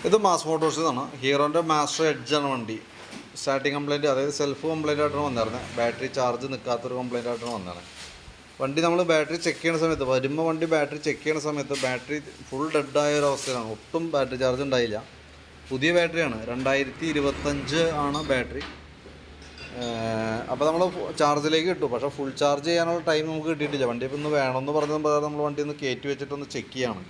ഇത് മാസ് മോട്ടോഴ്സിൽ നിന്നാണ്. ഹീറോൻ്റെ മാസ്റ്റർ എഡ്ജാണ് വണ്ടി. സ്റ്റാർട്ടിങ് കംപ്ലയിൻറ്റ്, അതായത് സെൽഫ് കംപ്ലയിൻ്റ് ആയിട്ടാണ് വന്നിരുന്നത്. ബാറ്ററി ചാർജ് നിൽക്കാത്തൊരു കംപ്ലയിൻ്റ് ആയിട്ടാണ് വന്നത്. വണ്ടി നമ്മൾ ബാറ്ററി ചെക്ക് ചെയ്യുന്ന സമയത്ത്, വരുമ്പോൾ വണ്ടി ബാറ്ററി ചെക്ക് ചെയ്യുന്ന സമയത്ത് ബാറ്ററി ഫുൾ ഡെഡായ ഒരു അവസ്ഥയിലാണ്. ഒട്ടും ബാറ്ററി ചാർജ് ഉണ്ടായില്ല. പുതിയ ബാറ്ററിയാണ്, 2025 ആണ് ബാറ്ററി. അപ്പോൾ നമ്മൾ ചാർജിലേക്ക് ഇട്ടു, പക്ഷേ ഫുൾ ചാർജ് ചെയ്യാനുള്ള ടൈം നമുക്ക് കിട്ടിയിട്ടില്ല. വണ്ടി ഇപ്പോൾ ഇന്ന് വേണമെന്ന് പറഞ്ഞത് പ്രകാരം നമ്മൾ വണ്ടി ഒന്ന് കയറ്റി വെച്ചിട്ടൊന്ന് ചെക്ക് ചെയ്യാണ്.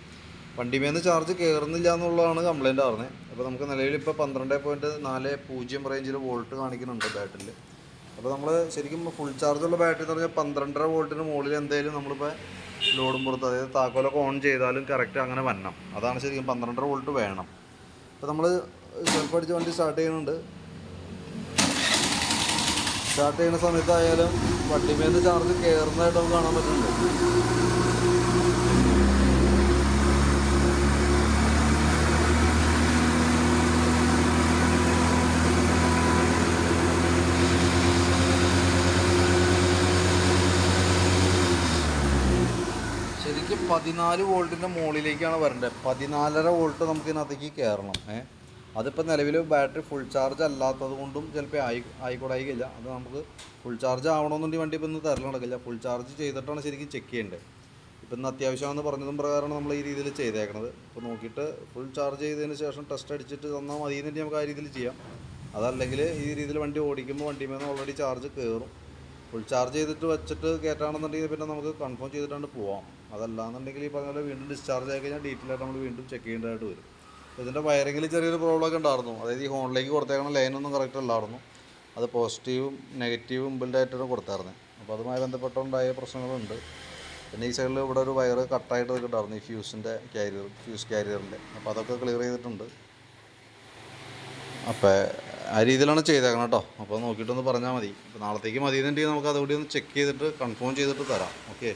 വണ്ടിമേന്ന് ചാർജ് കയറുന്നില്ല എന്നുള്ളതാണ് കംപ്ലയിൻ്റ് പറഞ്ഞത്. അപ്പോൾ നമുക്ക് നിലവിൽ ഇപ്പോൾ 12.40 റേഞ്ചിൽ വോൾട്ട് കാണിക്കുന്നുണ്ട് ബാറ്ററിയിൽ. അപ്പോൾ നമ്മൾ ശരിക്കും ഫുൾ ചാർജുള്ള ബാറ്ററി എന്ന് പറഞ്ഞാൽ 12.5 വോൾട്ടിന് മുകളിൽ എന്തായാലും നമ്മളിപ്പോൾ ലോഡും പുറത്ത്, അതായത് താക്കോലൊക്കെ ഓൺ ചെയ്താലും കറക്റ്റ് അങ്ങനെ വരണം. അതാണ് ശരിക്കും 12.5 വോൾട്ട് വേണം. അപ്പോൾ നമ്മൾ സെൽഫ് അടിച്ച് വണ്ടി സ്റ്റാർട്ട് ചെയ്യുന്നുണ്ട്. സ്റ്റാർട്ട് ചെയ്യുന്ന സമയത്തായാലും വണ്ടിമേന്ന് ചാർജ് കയറുന്നതായിട്ട് നമുക്ക് കാണാൻ പറ്റുന്നുണ്ട്. ശരിക്കും 14 വോൾട്ടിൻ്റെ മുകളിലേക്കാണ് വരേണ്ടത്. 14.5 വോൾട്ട് നമുക്ക് ഇതിനകത്തേക്ക് കയറണം. അതിപ്പോൾ നിലവിൽ ബാറ്ററി ഫുൾ ചാർജ് അല്ലാത്തത് കൊണ്ടും ചിലപ്പോൾ ആയിക്കോടായിക്കില്ല. അത് നമുക്ക് ഫുൾ ചാർജ് ആവണമെന്നുണ്ടെങ്കിൽ വണ്ടി ഇപ്പോൾ ഇന്ന് തരൽ നടക്കില്ല. ഫുൾ ചാർജ് ചെയ്തിട്ടാണ് ശരിക്കും ചെക്ക് ചെയ്യേണ്ടത്. ഇപ്പം ഇന്ന് അത്യാവശ്യമാണെന്ന് പറഞ്ഞതും പ്രകാരമാണ് നമ്മൾ ഈ രീതിയിൽ ചെയ്തേക്കണത്. ഇപ്പോൾ നോക്കിയിട്ട് ഫുൾ ചാർജ് ചെയ്തതിന് ശേഷം ടെസ്റ്റ് അടിച്ചിട്ട് തന്നാൽ മതി എന്നുണ്ടെങ്കിൽ നമുക്ക് ആ രീതിയിൽ ചെയ്യാം. അതല്ലെങ്കിൽ ഈ രീതിയിൽ വണ്ടി ഓടിക്കുമ്പോൾ വണ്ടിമേന്ന് ഓൾറെഡി ചാർജ് കയറും. ഫുൾ ചാർജ് ചെയ്തിട്ട് വെച്ചിട്ട് കയറ്റാണെന്നുണ്ടെങ്കിൽ പിന്നെ നമുക്ക് കൺഫേം ചെയ്തിട്ടാണ് പോവാം. അതല്ലാന്നുണ്ടെങ്കിൽ ഈ പറഞ്ഞ പോലെ വീണ്ടും ഡിസ്ചാർജ് ആയി കഴിഞ്ഞാൽ ഡീറ്റെയിൽ ആയിട്ട് നമ്മൾ വീണ്ടും ചെക്ക് ചെയ്യേണ്ടതായിട്ട് വരും. ഇതിൻ്റെ വയറിങ്ങിൽ ചെറിയൊരു പ്രോബ്ലം ഒക്കെ ഉണ്ടായിരുന്നു. അതായത് ഈ ഹോണിലേക്ക് കൊടുത്തേക്കണ ലൈനൊന്നും കറക്റ്റ് അല്ലായിരുന്നു. അത് പോസിറ്റീവും നെഗറ്റീവും ഇമ്പിൾഡായിട്ടാണ് കൊടുത്തായിരുന്നത്. അപ്പോൾ അതുമായി ബന്ധപ്പെട്ടുണ്ടായ പ്രശ്നങ്ങളുണ്ട്. പിന്നെ ഈ സൈഡിൽ ഇവിടെ ഒരു വയറ് കട്ടായിട്ട് നിൽക്കുന്നുണ്ടായിരുന്നു, ഈ ഫ്യൂസ് ക്യാരിയറിൻ്റെ. അപ്പോൾ അതൊക്കെ ക്ലിയർ ചെയ്തിട്ടുണ്ട്. അപ്പോൾ ആ രീതിയിലാണ് ചെയ്തേക്കണം കേട്ടോ. അപ്പോൾ നോക്കിയിട്ടൊന്ന് പറഞ്ഞാൽ മതി. ഇപ്പോൾ നാളത്തേക്ക് മതി എന്നുണ്ടെങ്കിൽ നമുക്ക് അതുകൂടി ഒന്ന് ചെക്ക് ചെയ്തിട്ട് കൺഫേം ചെയ്തിട്ട് തരാം. ഓക്കെ.